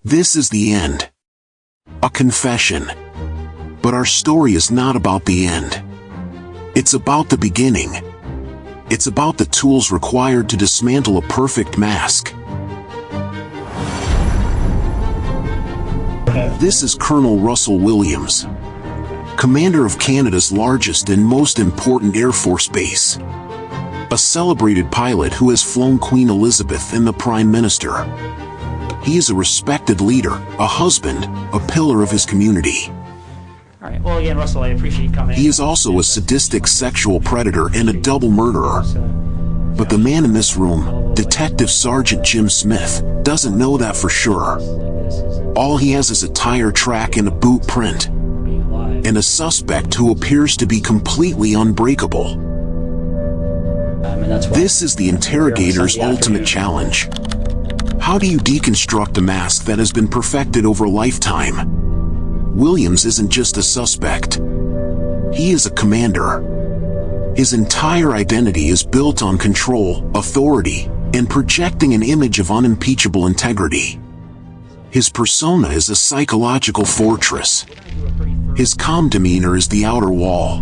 This is the end. A confession. But our story is not about the end. It's about the beginning. It's about the tools required to dismantle a perfect mask. This is Colonel Russell Williams, commander of Canada's largest and most important Air Force base. A celebrated pilot who has flown Queen Elizabeth and the Prime Minister. He is a respected leader, a husband, a pillar of his community. All right. Well, again, Russell, I appreciate you coming in. He is also a sadistic sexual predator and a double murderer. But the man in this room, Detective Sergeant Jim Smyth, doesn't know that for sure. All he has is a tire track and a boot print, and a suspect who appears to be completely unbreakable. This is the interrogator's ultimate challenge. How do you deconstruct a mask that has been perfected over a lifetime? Williams isn't just a suspect. He is a commander. His entire identity is built on control, authority, and projecting an image of unimpeachable integrity. His persona is a psychological fortress. His calm demeanor is the outer wall.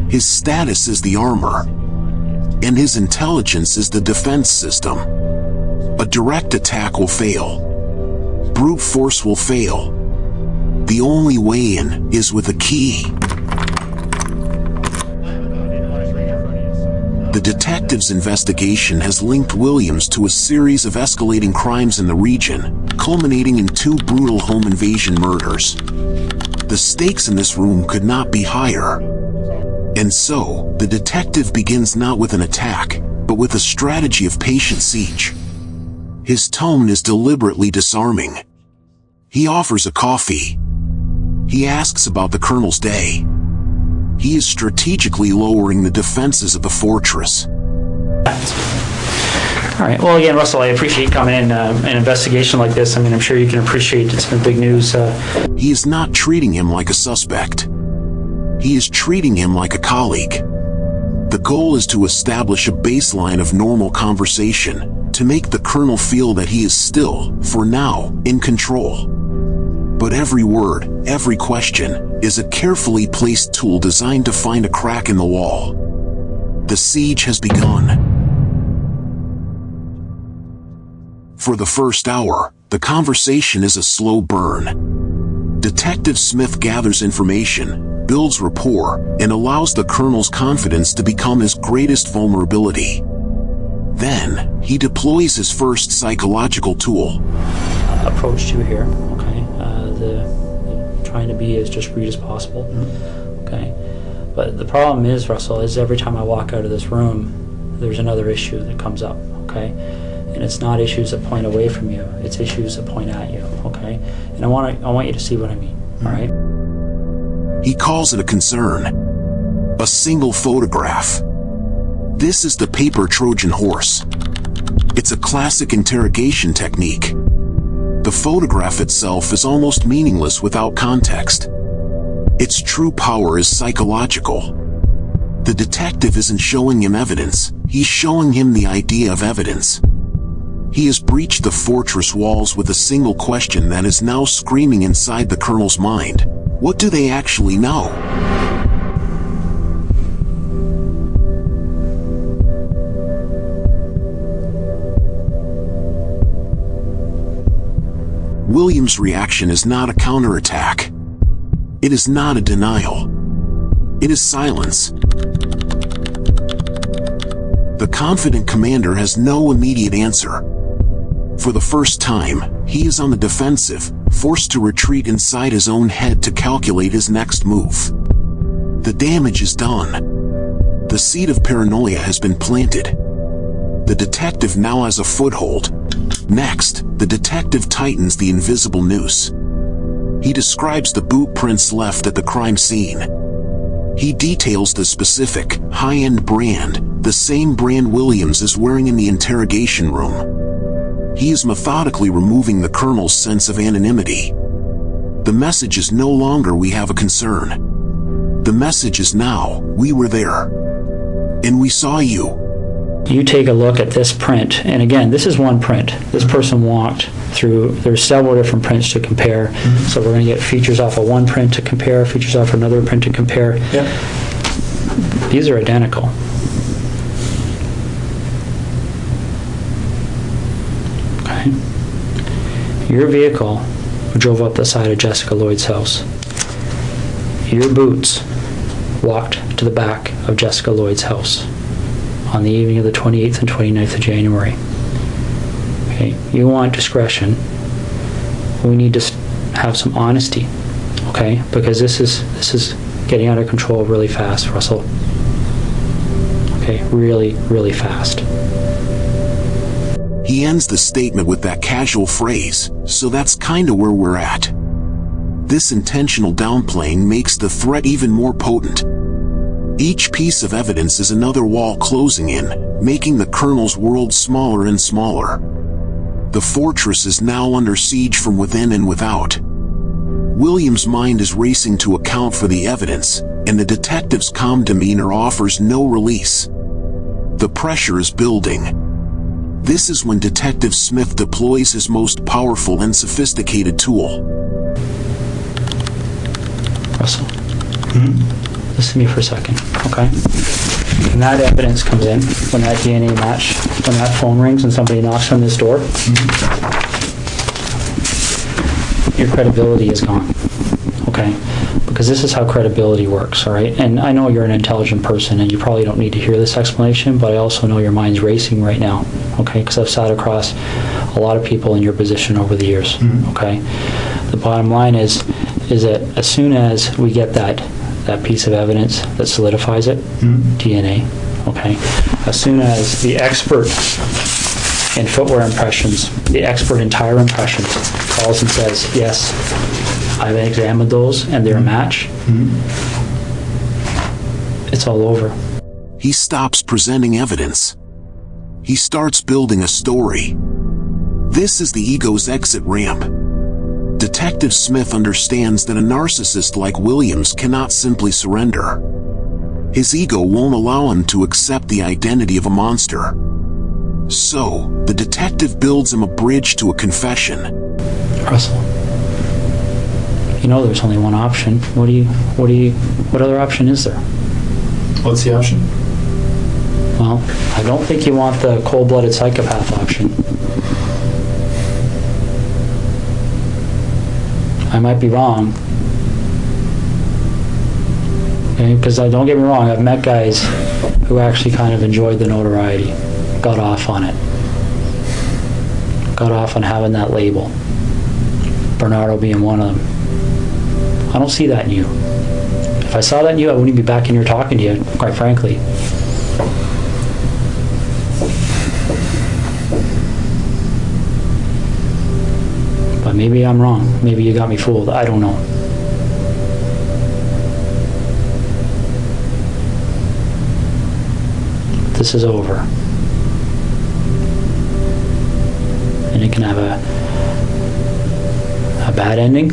His status is the armor. And his intelligence is the defense system. A direct attack will fail. Brute force will fail. The only way in is with a key. The detective's investigation has linked Williams to a series of escalating crimes in the region, culminating in 2 brutal home invasion murders. The stakes in this room could not be higher. And so, the detective begins not with an attack, but with a strategy of patient siege. His tone is deliberately disarming. He offers a coffee. He asks about the colonel's day. He is strategically lowering the defenses of the fortress. All right. Well, again, Russell, I appreciate you coming in. An investigation like this, I mean, I'm sure you can appreciate it's been big news. He is not treating him like a suspect. He is treating him like a colleague. The goal is to establish a baseline of normal conversation, to make the colonel feel that he is still, for now, in control. But every word, every question, is a carefully placed tool designed to find a crack in the wall. The siege has begun. For the first hour, the conversation is a slow burn. Detective Smyth gathers information, builds rapport, and allows the colonel's confidence to become his greatest vulnerability. Then, he deploys his first psychological tool. Approach to here, okay? Trying to be as discreet as possible, okay? But the problem is, Russell, is every time I walk out of this room, there's another issue that comes up, okay? And it's not issues that point away from you, it's issues that point at you, okay? And I want you to see what I mean, all right? He calls it a concern. A single photograph. This is the paper Trojan Horse. It's a classic interrogation technique. The photograph itself is almost meaningless without context. Its true power is psychological. The detective isn't showing him evidence, he's showing him the idea of evidence. He has breached the fortress walls with a single question that is now screaming inside the colonel's mind. What do they actually know? Williams' reaction is not a counterattack. It is not a denial. It is silence. The confident commander has no immediate answer. For the first time, he is on the defensive, forced to retreat inside his own head to calculate his next move. The damage is done. The seed of paranoia has been planted. The detective now has a foothold. Next, the detective tightens the invisible noose. He describes the boot prints left at the crime scene. He details the specific, high-end brand, the same brand Williams is wearing in the interrogation room. He is methodically removing the colonel's sense of anonymity. The message is no longer "we have a concern." The message is now, "we were there. And we saw you." You take a look at this print, and again, this is one print. This person walked through, there's several different prints to compare. So we're going to get features off of one print to compare, features off another print to compare. Yeah. These are identical. Okay. Your vehicle drove up the side of Jessica Lloyd's house. Your boots walked to the back of Jessica Lloyd's house on the evening of the 28th and 29th of January. Okay, you want discretion. We need to have some honesty, okay? Because this is getting out of control really fast, Russell. Okay, really, really fast. He ends the statement with that casual phrase, so that's kinda where we're at. This intentional downplaying makes the threat even more potent. Each piece of evidence is another wall closing in, making the Colonel's world smaller and smaller. The fortress is now under siege from within and without. William's mind is racing to account for the evidence, and the detective's calm demeanor offers no release. The pressure is building. This is when Detective Smyth deploys his most powerful and sophisticated tool. Russell, listen to me for a second, okay? When that evidence comes in, when that DNA match, when that phone rings and somebody knocks on this door, your credibility is gone, okay? Because this is how credibility works, all right? And I know you're an intelligent person and you probably don't need to hear this explanation, but I also know your mind's racing right now, okay? Because I've sat across a lot of people in your position over the years, okay? The bottom line is that as soon as we get that piece of evidence that solidifies it, DNA, okay? As soon as the expert in footwear impressions, the expert in tire impressions calls and says, yes, I've examined those and they're a match, it's all over. He stops presenting evidence. He starts building a story. This is the ego's exit ramp. Detective Smyth understands that a narcissist like Williams cannot simply surrender. His ego won't allow him to accept the identity of a monster. So, the detective builds him a bridge to a confession. Russell, you know there's only one option. What other option is there? What's the option? Well, I don't think you want the cold-blooded psychopath option. I might be wrong. Okay, because don't get me wrong, I've met guys who actually kind of enjoyed the notoriety, got off on it, got off on having that label. Bernardo being one of them. I don't see that in you. If I saw that in you, I wouldn't be back in here talking to you, quite frankly. But maybe I'm wrong. Maybe you got me fooled. I don't know. This is over. And it can have a bad ending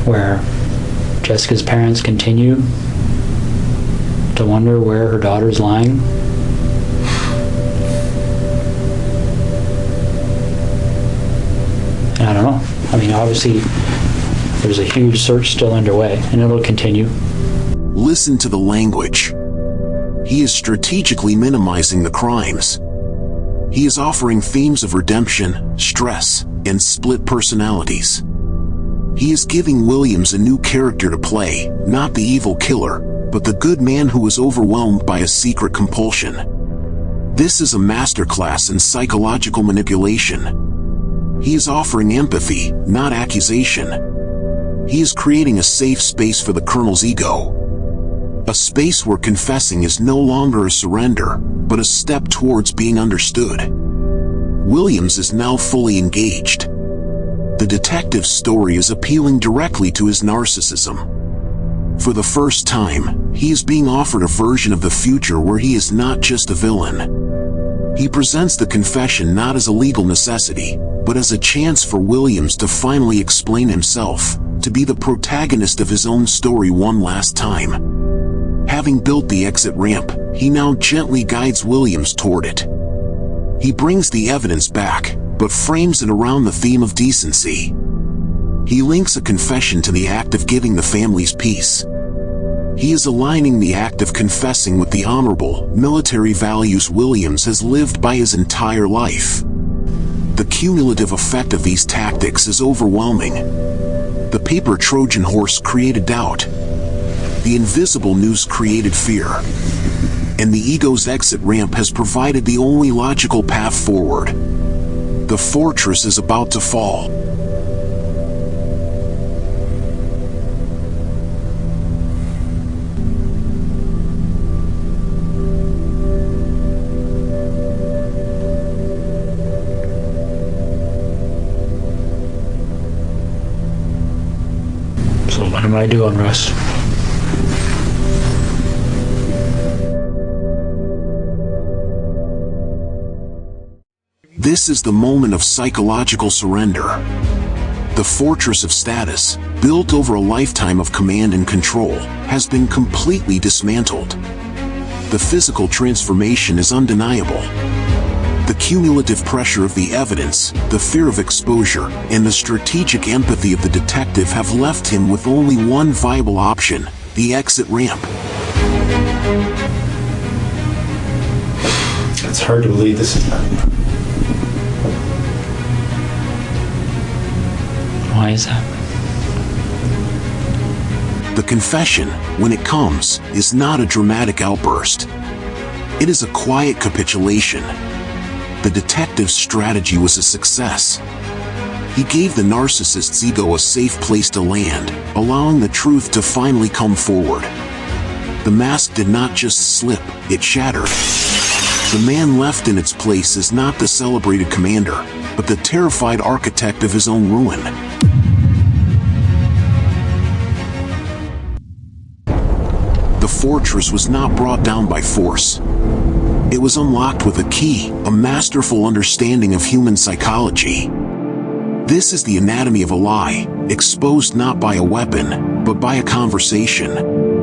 where Jessica's parents continue to wonder where her daughter's lying. And I don't know. I mean, obviously, there's a huge search still underway, and it'll continue. Listen to the language. He is strategically minimizing the crimes. He is offering themes of redemption, stress, and split personalities. He is giving Williams a new character to play, not the evil killer, but the good man who is overwhelmed by a secret compulsion. This is a masterclass in psychological manipulation. He is offering empathy, not accusation. He is creating a safe space for the Colonel's ego. A space where confessing is no longer a surrender, but a step towards being understood. Williams is now fully engaged. The detective's story is appealing directly to his narcissism. For the first time, he is being offered a version of the future where he is not just a villain. He presents the confession not as a legal necessity, but as a chance for Williams to finally explain himself, to be the protagonist of his own story one last time. Having built the exit ramp, He now gently guides Williams toward it. He brings the evidence back, but frames it around the theme of decency. He links a confession to the act of giving the family's peace. He is aligning the act of confessing with the honorable, military values Williams has lived by his entire life. The cumulative effect of these tactics is overwhelming. The paper Trojan Horse created doubt. The invisible Noose created fear. And the ego's exit ramp has provided the only logical path forward. The fortress is about to fall. So what am I doing, Russ? This is the moment of psychological surrender. The fortress of status, built over a lifetime of command and control, has been completely dismantled. The physical transformation is undeniable. The cumulative pressure of the evidence, the fear of exposure, and the strategic empathy of the detective have left him with only one viable option: the exit ramp. It's hard to believe this is happening. Why is that? The confession, when it comes, is not a dramatic outburst. It is a quiet capitulation. The detective's strategy was a success. He gave the narcissist's ego a safe place to land, allowing the truth to finally come forward. The mask did not just slip, it shattered. The man left in its place is not the celebrated commander, but the terrified architect of his own ruin. The fortress was not brought down by force. It was unlocked with a key, a masterful understanding of human psychology. This is the anatomy of a lie, exposed not by a weapon, but by a conversation.